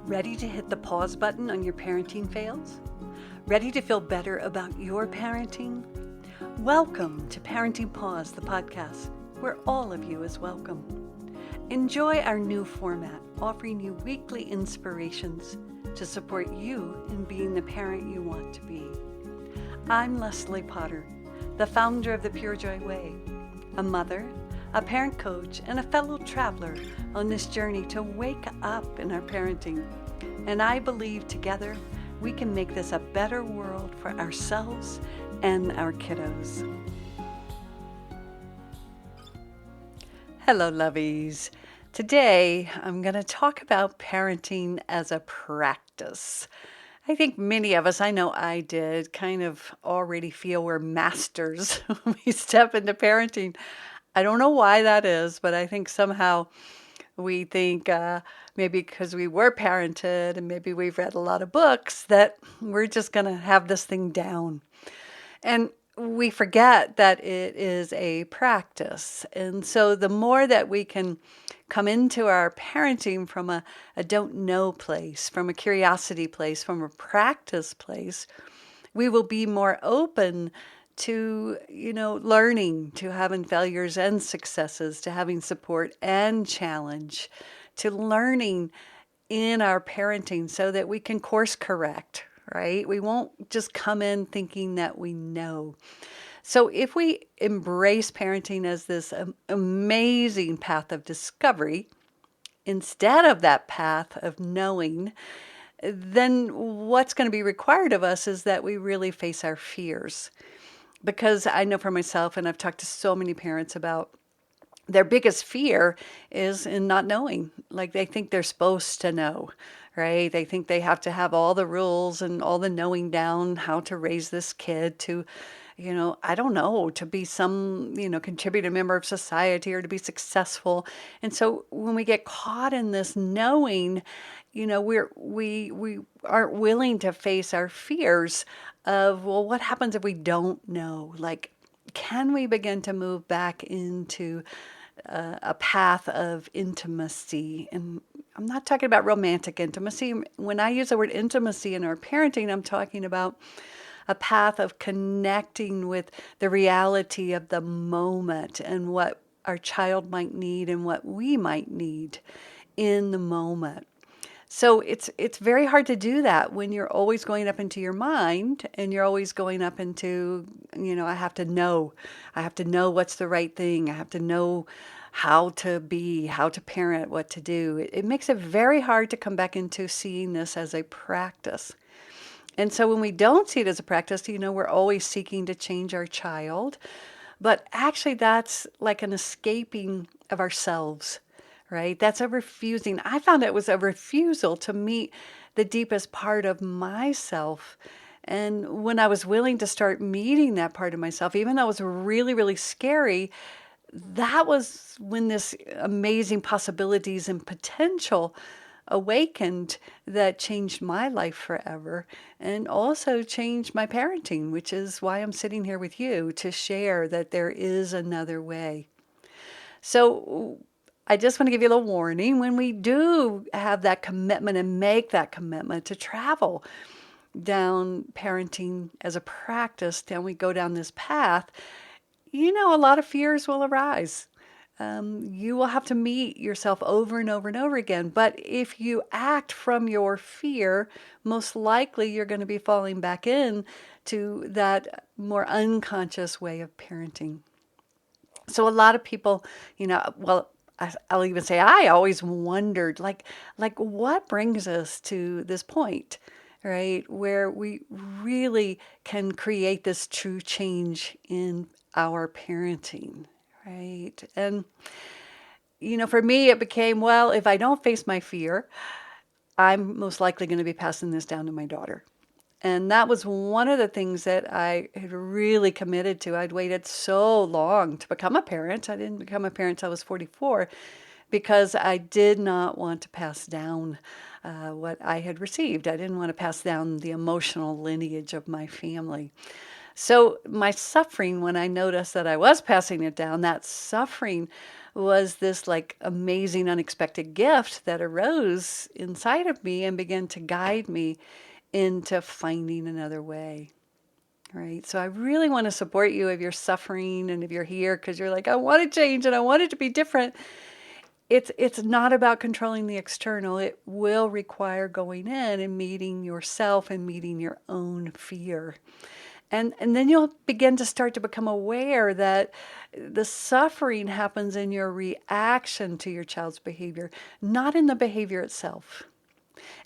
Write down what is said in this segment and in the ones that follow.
Ready to hit the pause button on your parenting fails? Ready to feel better about your parenting? Welcome to Parenting Pause, the podcast, where all of you is welcome. Enjoy our new format, offering you weekly inspirations to support you in being the parent you want to be. I'm Leslie Potter, the founder of the Pure Joy Way, a mother, a parent coach, and a fellow traveler on this journey to wake up in our parenting. And I believe together we can make this a better world for ourselves and our kiddos. Hello, lovies. Today I'm going to talk about parenting as a practice. I think many of us, I know I did, kind of already feel we're masters when we step into parenting. I don't know why that is, but I think somehow we think maybe because we were parented and maybe we've read a lot of books that we're just going to have this thing down. And we forget that it is a practice. And so the more that we can come into our parenting from a don't know place, from a curiosity place, from a practice place, we will be more open to, learning, to having failures and successes, to having support and challenge, to learning in our parenting so that we can course correct, right? We won't just come in thinking that we know. So if we embrace parenting as this amazing path of discovery, instead of that path of knowing, then what's going to be required of us is that we really face our fears. Because I know for myself, and I've talked to so many parents about their biggest fear is in not knowing. Like they think they're supposed to know, right? They think they have to have all the rules and all the knowing down how to raise this kid to, I don't know, to be some, contributing member of society or to be successful. And so when we get caught in this knowing, we aren't willing to face our fears of, well, what happens if we don't know? Like, can we begin to move back into a path of intimacy? And I'm not talking about romantic intimacy. When I use the word intimacy in our parenting, I'm talking about a path of connecting with the reality of the moment and what our child might need and what we might need in the moment. So it's very hard to do that when you're always going up into your mind and you're always going up into, I have to know what's the right thing. I have to know how to be, how to parent, what to do. It makes it very hard to come back into seeing this as a practice. And so when we don't see it as a practice, we're always seeking to change our child. But actually that's like an escaping of ourselves. Right? That's a refusing. I found it was a refusal to meet the deepest part of myself. And when I was willing to start meeting that part of myself, even though it was really, really scary, that was when this amazing possibilities and potential awakened that changed my life forever and also changed my parenting, which is why I'm sitting here with you to share that there is another way. So I just want to give you a little warning. When we do have that commitment and make that commitment to travel down parenting as a practice, then we go down this path, a lot of fears will arise. You will have to meet yourself over and over and over again. But if you act from your fear, most likely you're going to be falling back in to that more unconscious way of parenting. So a lot of people, I'll even say I always wondered, like what brings us to this point, right, where we really can create this true change in our parenting, right? And, for me, it became, well, if I don't face my fear, I'm most likely going to be passing this down to my daughter. And that was one of the things that I had really committed to. I'd waited so long to become a parent. I didn't become a parent until I was 44 because I did not want to pass down what I had received. I didn't want to pass down the emotional lineage of my family. So my suffering, when I noticed that I was passing it down, that suffering was this like amazing, unexpected gift that arose inside of me and began to guide me into finding another way. Right. So I really want to support you if you're suffering and if you're here because you're like, I want to change and I want it to be different. It's not about controlling the external. It will require going in and meeting yourself and meeting your own fear. And then you'll begin to start to become aware that the suffering happens in your reaction to your child's behavior, not in the behavior itself.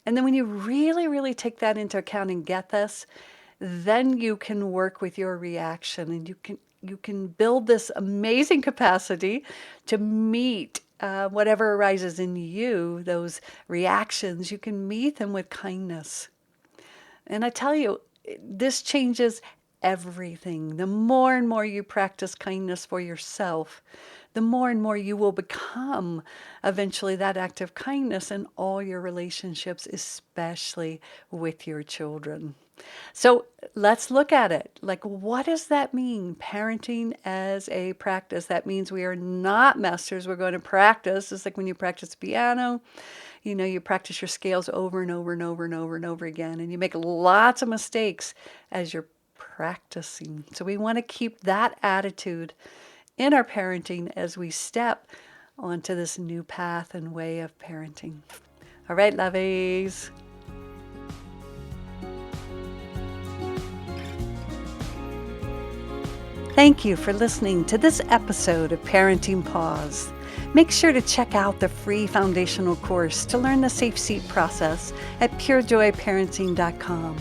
And then when you really, really take that into account and get this, then you can work with your reaction and you can build this amazing capacity to meet whatever arises in you, those reactions. You can meet them with kindness. And I tell you, this changes everything. The more and more you practice kindness for yourself, the more and more you will become eventually that act of kindness in all your relationships, especially with your children. So let's look at it. Like, what does that mean? Parenting as a practice. That means we are not masters. We're going to practice. It's like when you practice piano, you practice your scales over and over and over and over and over again, and you make lots of mistakes as you're practicing. So we want to keep that attitude in our parenting as we step onto this new path and way of parenting. All right, lovies. Thank you for listening to this episode of Parenting Pause. Make sure to check out the free foundational course to learn the Safe Seat process at purejoyparenting.com.